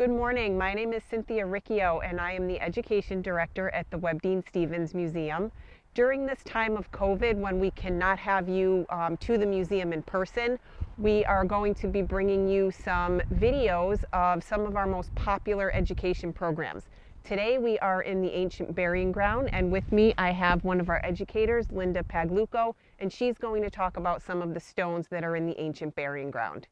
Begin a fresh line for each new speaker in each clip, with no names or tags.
Good morning. My name is Cynthia Riccio, and I am the Education Director at the Webb Dean Stevens Museum. During this time of COVID, when we cannot have you to the museum in person, we are going to be bringing you some videos of some of our most popular education programs. Today we are in the ancient burying ground, and with me I have one of our educators, Linda Paglucco, and she's going to talk about some of the stones that are in the ancient burying ground.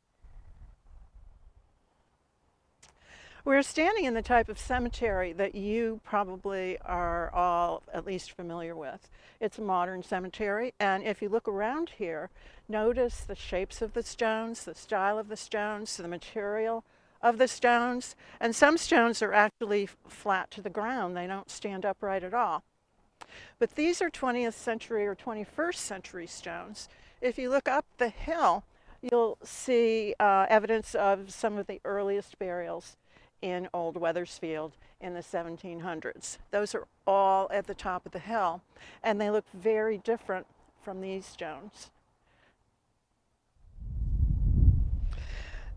We're standing in the type of cemetery that you probably are all at least familiar with. It's a modern cemetery, and if you look around here, notice the shapes of the stones, the style of the stones, the material of the stones, and some stones are actually flat to the ground. They don't stand upright at all. But these are 20th century or 21st century stones. If you look up the hill, you'll see evidence of some of the earliest burials in old Wethersfield in the 1700s. Those are all at the top of the hill, and they look very different from these stones.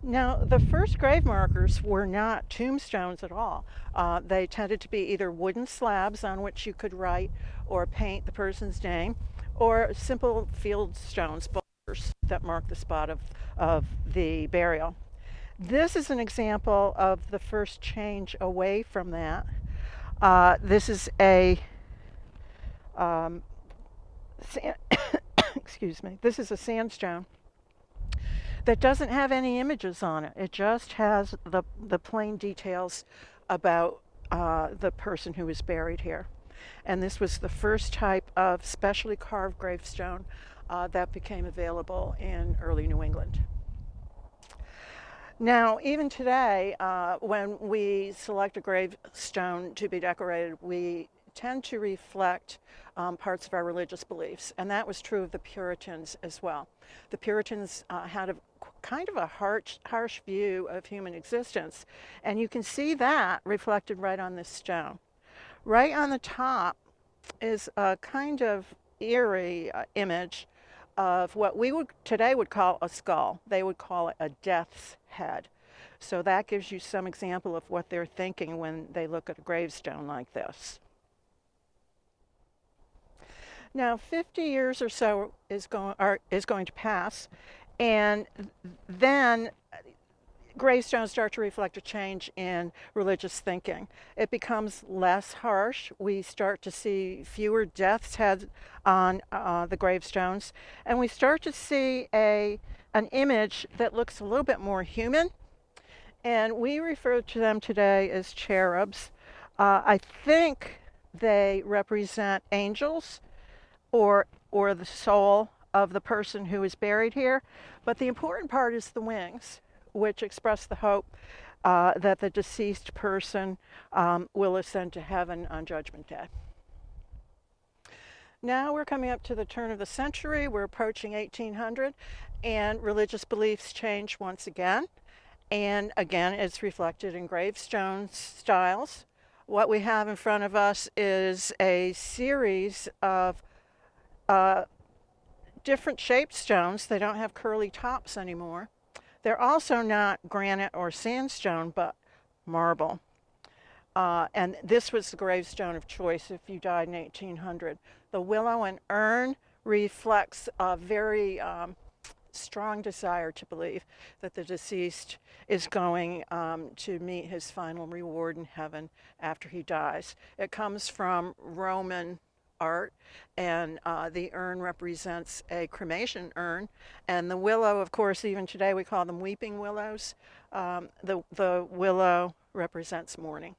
Now, the first grave markers were not tombstones at all. They tended to be either wooden slabs on which you could write or paint the person's name, or simple field stones, boulders that mark the spot of the burial. This is an example of the first change away from that. This is a excuse me. This is a sandstone that doesn't have any images on it. It just has the plain details about the person who was buried here. And this was the first type of specially carved gravestone that became available in early New England. Now, even today, when we select a gravestone to be decorated, we tend to reflect parts of our religious beliefs, and that was true of the Puritans as well. The Puritans had a kind of a harsh view of human existence, and you can see that reflected right on this stone. Right on the top is a kind of eerie image of what we would today would call a skull. They would call it a death's head. So that gives you some example of what they're thinking when they look at a gravestone like this. Now, 50 years or so is going to pass, and then gravestones start to reflect a change in religious thinking. It becomes less harsh. We start to see fewer death's heads on the gravestones, and we start to see an image that looks a little bit more human, and we refer to them today as cherubs. I think they represent angels or the soul of the person who is buried here, but the important part is the wings, which express the hope that the deceased person will ascend to heaven on Judgment Day. Now we're coming up to the turn of the century. We're approaching 1800, and religious beliefs change once again. And again, it's reflected in gravestone styles. What we have in front of us is a series of different shaped stones. They don't have curly tops anymore. They're also not granite or sandstone, but marble. And this was the gravestone of choice if you died in 1800. The willow and urn reflects a very strong desire to believe that the deceased is going to meet his final reward in heaven after he dies. It comes from Roman art, and the urn represents a cremation urn, and the willow, of course, even today we call them weeping willows. The willow represents mourning.